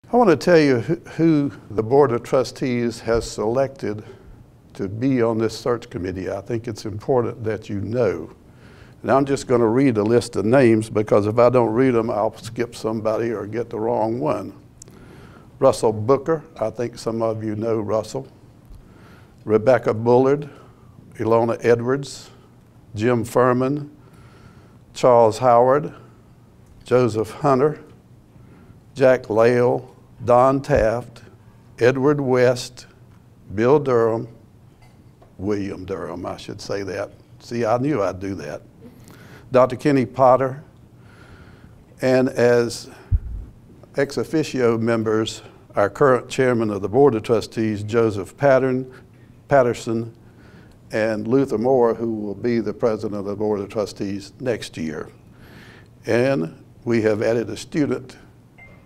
I want to tell you who the Board of Trustees has selected to be on this search committee. I think it's important that you know. And I'm just going to read a list of names because if I don't read them, I'll skip somebody or get the wrong one. Russell Booker, I think some of you know Russell. Rebecca Bullard, Ilona Edwards, Jim Furman, Charles Howard, Joseph Hunter, Jack Lale, Don Taft, Edward West, Bill Durham, William Durham, I should say that. See, I knew I'd do that. Dr. Kenny Potter, and as ex officio members, our current chairman of the Board of Trustees, Joseph Patterson, and Luther Moore, who will be the president of the Board of Trustees next year. And we have added a student,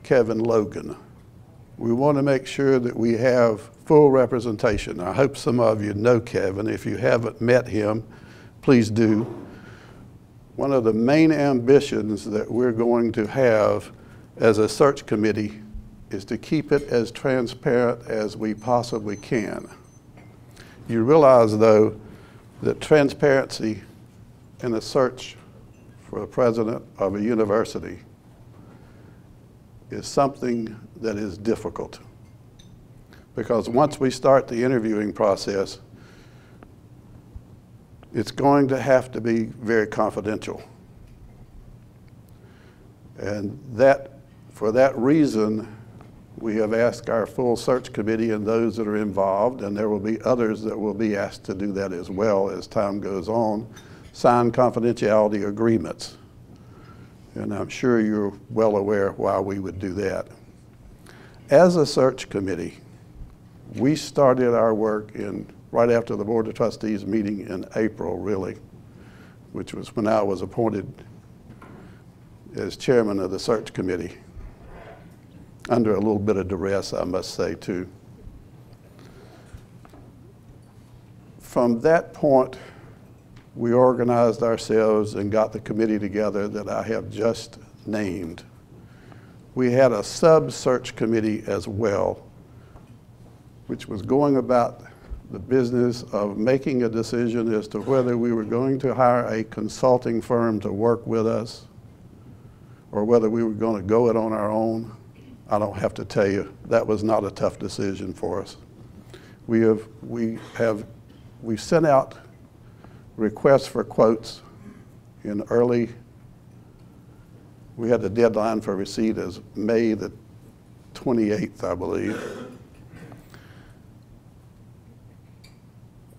Kevin Logan. We want to make sure that we have full representation. I hope some of you know Kevin. If you haven't met him, please do. One of the main ambitions that we're going to have as a search committee is to keep it as transparent as we possibly can. You realize, though, that transparency in a search for a president of a university is something that is difficult. Because once we start the interviewing process, it's going to have to be very confidential. And for that reason, we have asked our full search committee and those that are involved, and there will be others that will be asked to do that as well as time goes on, sign confidentiality agreements. And I'm sure you're well aware why we would do that. As a search committee, we started our work right after the Board of Trustees meeting in April, really, which was when I was appointed as chairman of the search committee, under a little bit of duress, I must say, too. From that point, we organized ourselves and got the committee together that I have just named. We had a sub-search committee as well, which was going about the business of making a decision as to whether we were going to hire a consulting firm to work with us or whether we were going to go it on our own. I don't have to tell you, that was not a tough decision for us. We sent out requests for quotes in we had the deadline for receipt as May the 28th, I believe.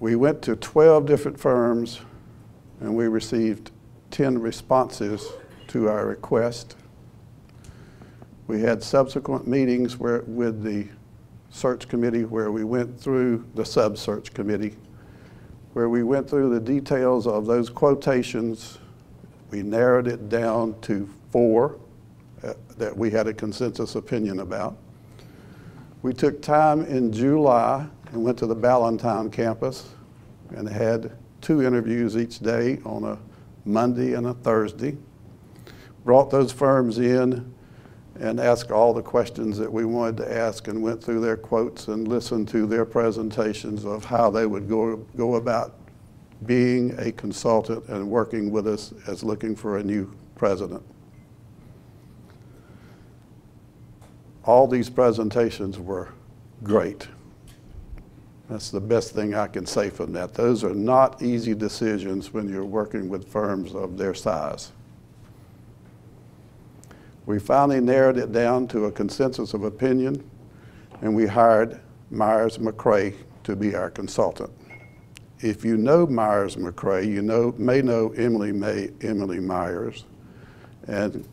We went to 12 different firms and we received 10 responses to our request. We had subsequent meetings with the search committee where we went through the sub-search committee, where we went through the details of those quotations. We narrowed it down to 4 that we had a consensus opinion about. We took time in July and went to the Ballantyne campus and had 2 interviews each day on a Monday and a Thursday. Brought those firms in and asked all the questions that we wanted to ask and went through their quotes and listened to their presentations of how they would go about being a consultant and working with us as looking for a new president. All these presentations were great. That's the best thing I can say from that. Those are not easy decisions when you're working with firms of their size. We finally narrowed it down to a consensus of opinion, and we hired Myers McRae to be our consultant. If you know Myers McRae, you may know Emily Myers and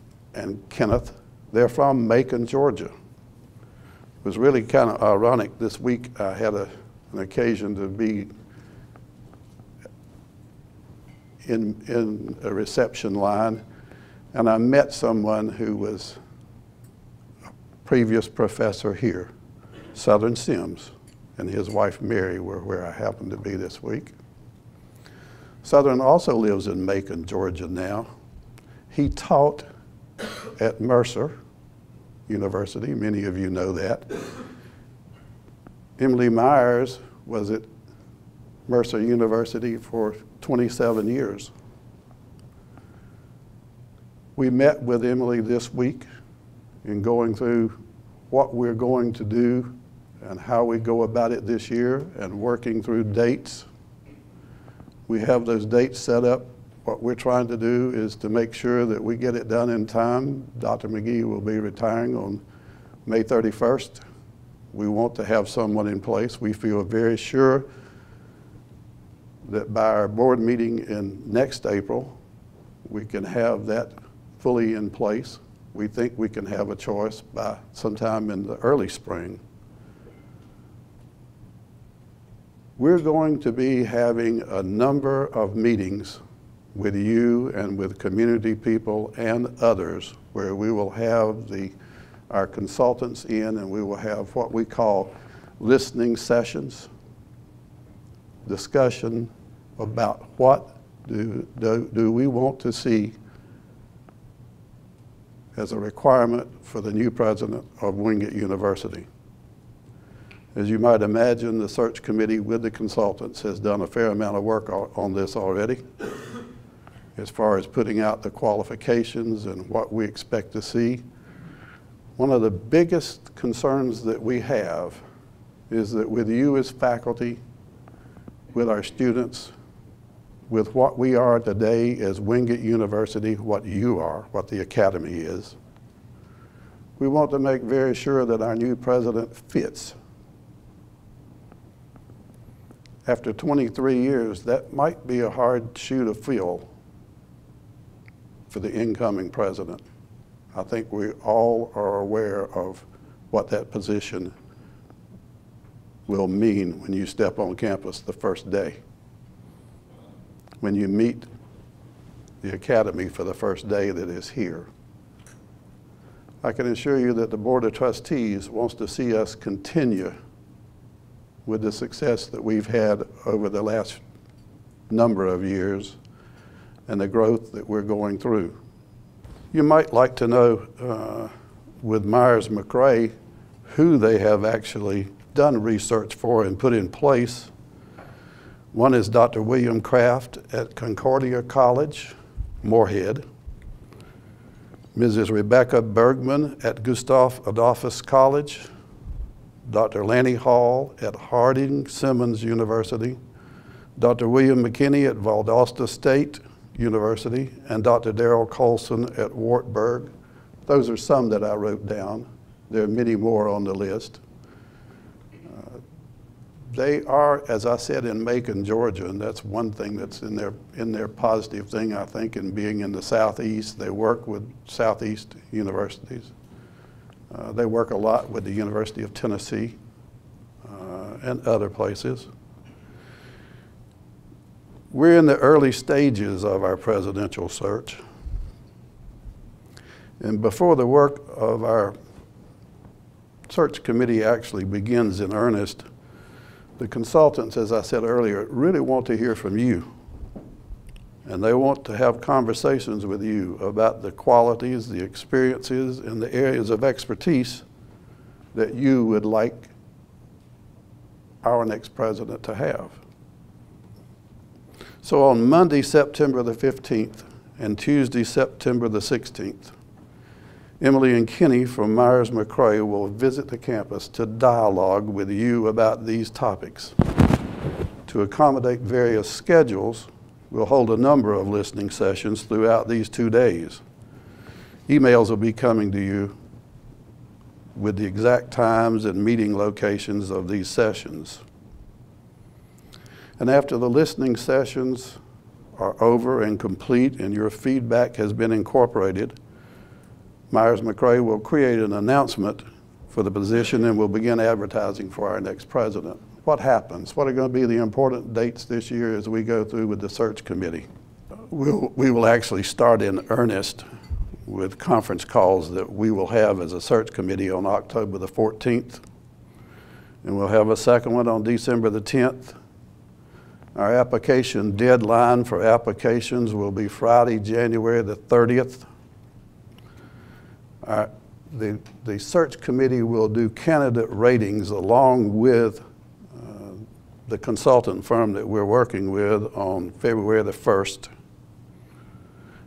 Kenneth. They're from Macon, Georgia. It was really kind of ironic. This week I had an occasion to be in a reception line, and I met someone who was a previous professor here, Southern Sims, and his wife Mary were where I happened to be this week. Southern also lives in Macon, Georgia now. He taught at Mercer University. Many of you know that. Emily Myers was at Mercer University for 27 years. We met with Emily this week in going through what we're going to do and how we go about it this year and working through dates. We have those dates set up. What we're trying to do is to make sure that we get it done in time. Dr. McGee will be retiring on May 31st. We want to have someone in place. We feel very sure that by our board meeting in next April, we can have that fully in place. We think we can have a choice by sometime in the early spring. We're going to be having a number of meetings with you and with community people and others where we will have our consultants in, and we will have what we call listening sessions, discussion about what do we want to see as a requirement for the new president of Wingate University. As you might imagine, the search committee with the consultants has done a fair amount of work on this already, as far as putting out the qualifications and what we expect to see. One of the biggest concerns that we have is that with you as faculty, with our students, with what we are today as Wingate University, what you are, what the academy is, we want to make very sure that our new president fits. After 23 years, that might be a hard shoe to fill for the incoming president. I think we all are aware of what that position will mean when you step on campus the first day, when you meet the academy for the first day that is here. I can assure you that the Board of Trustees wants to see us continue with the success that we've had over the last number of years and the growth that we're going through. You might like to know with Myers McRae who they have actually done research for and put in place. One is Dr. William Kraft at Concordia College, Moorhead. Mrs. Rebecca Bergman at Gustav Adolphus College. Dr. Lanny Hall at Harding Simmons University. Dr. William McKinney at Valdosta State University, and Dr. Darrell Colson at Wartburg. Those are some that I wrote down. There are many more on the list. They are, as I said, in Macon, Georgia, and that's one thing that's in their positive thing, I think, in being in the Southeast. They work with Southeast universities. They work a lot with the University of Tennessee and other places. We're in the early stages of our presidential search. And before the work of our search committee actually begins in earnest, the consultants, as I said earlier, really want to hear from you. And they want to have conversations with you about the qualities, the experiences, and the areas of expertise that you would like our next president to have. So on Monday, September the 15th, and Tuesday, September the 16th, Emily and Kenny from Myers McRae will visit the campus to dialogue with you about these topics. To accommodate various schedules, we'll hold a number of listening sessions throughout these 2 days. Emails will be coming to you with the exact times and meeting locations of these sessions. And after the listening sessions are over and complete and your feedback has been incorporated, Myers McRae will create an announcement for the position and will begin advertising for our next president. What happens? What are going to be the important dates this year as we go through with the search committee? We will actually start in earnest with conference calls that we will have as a search committee on October the 14th. And we'll have a second one on December the 10th. Our application deadline for applications will be Friday, January the 30th. Our the search committee will do candidate ratings along with the consultant firm that we're working with on February the 1st.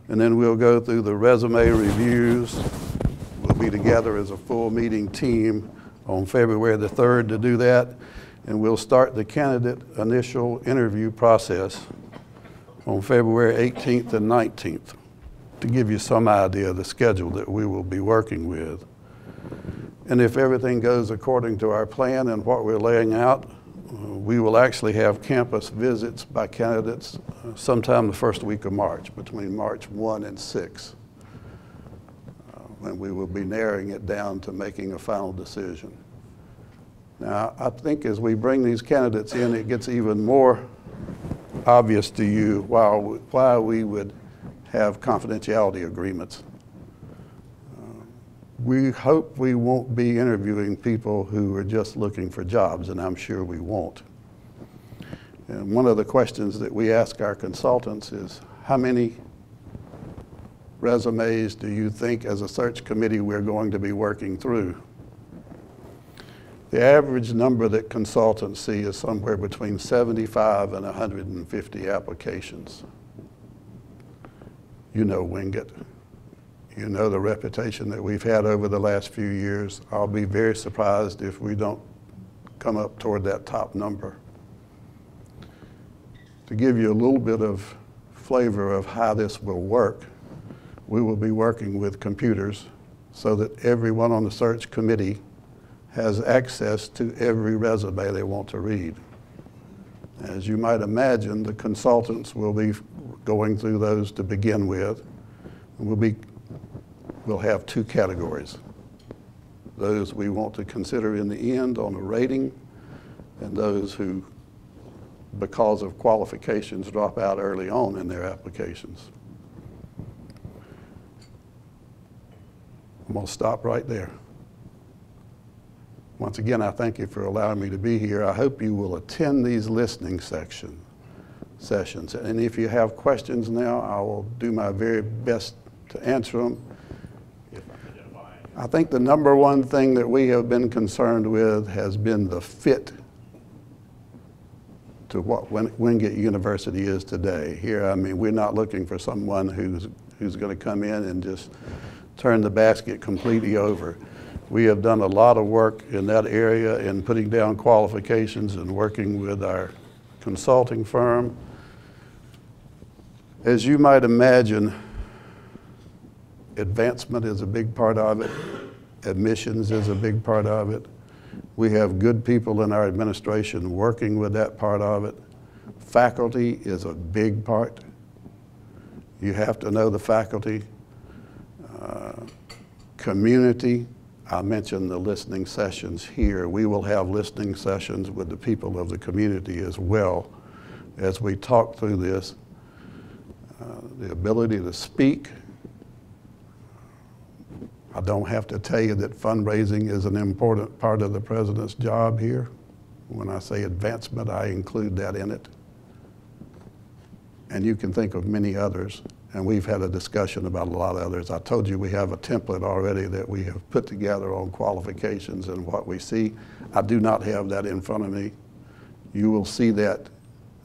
And then we'll go through the resume reviews. We'll be together as a full meeting team on February the 3rd to do that. And we'll start the candidate initial interview process on February 18th and 19th to give you some idea of the schedule that we will be working with. And if everything goes according to our plan and what we're laying out, we will actually have campus visits by candidates sometime the first week of March, between March 1 and 6. And we will be narrowing it down to making a final decision. Now, I think as we bring these candidates in, it gets even more obvious to you why we would have confidentiality agreements. We hope we won't be interviewing people who are just looking for jobs, and I'm sure we won't. And one of the questions that we ask our consultants is, how many resumes do you think as a search committee we're going to be working through? The average number that consultants see is somewhere between 75 and 150 applications. You know Wingate. You know the reputation that we've had over the last few years. I'll be very surprised if we don't come up toward that top number. To give you a little bit of flavor of how this will work, we will be working with computers so that everyone on the search committee has access to every resume they want to read. As you might imagine, the consultants will be going through those to begin with. We'll have two categories. Those we want to consider in the end on a rating, and those who, because of qualifications, drop out early on in their applications. I'm going to stop right there. Once again, I thank you for allowing me to be here. I hope you will attend these listening sessions. And if you have questions now, I will do my very best to answer them. I think the number one thing that we have been concerned with has been the fit to what Wingate University is today. Here, I mean, we're not looking for someone who's going to come in and just turn the basket completely over. We have done a lot of work in that area in putting down qualifications and working with our consulting firm. As you might imagine, advancement is a big part of it. Admissions is a big part of it. We have good people in our administration working with that part of it. Faculty is a big part. You have to know the faculty. Community, I mentioned the listening sessions here. We will have listening sessions with the people of the community as well as we talk through this. The ability to speak. I don't have to tell you that fundraising is an important part of the president's job here. When I say advancement, I include that in it. And you can think of many others. And we've had a discussion about a lot of others. I told you we have a template already that we have put together on qualifications and what we see. I do not have that in front of me. You will see that,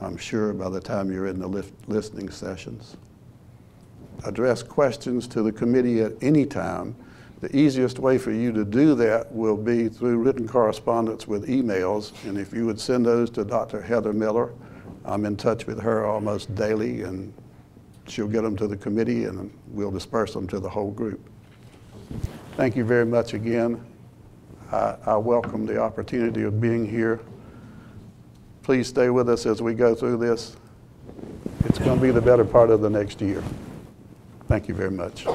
I'm sure, by the time you're in the listening sessions. Address questions to the committee at any time. The easiest way for you to do that will be through written correspondence with emails. And if you would send those to Dr. Heather Miller, I'm in touch with her almost daily, and she'll get them to the committee and we'll disperse them to the whole group. Thank you very much again. I welcome the opportunity of being here. Please stay with us as we go through this. It's going to be the better part of the next year. Thank you very much.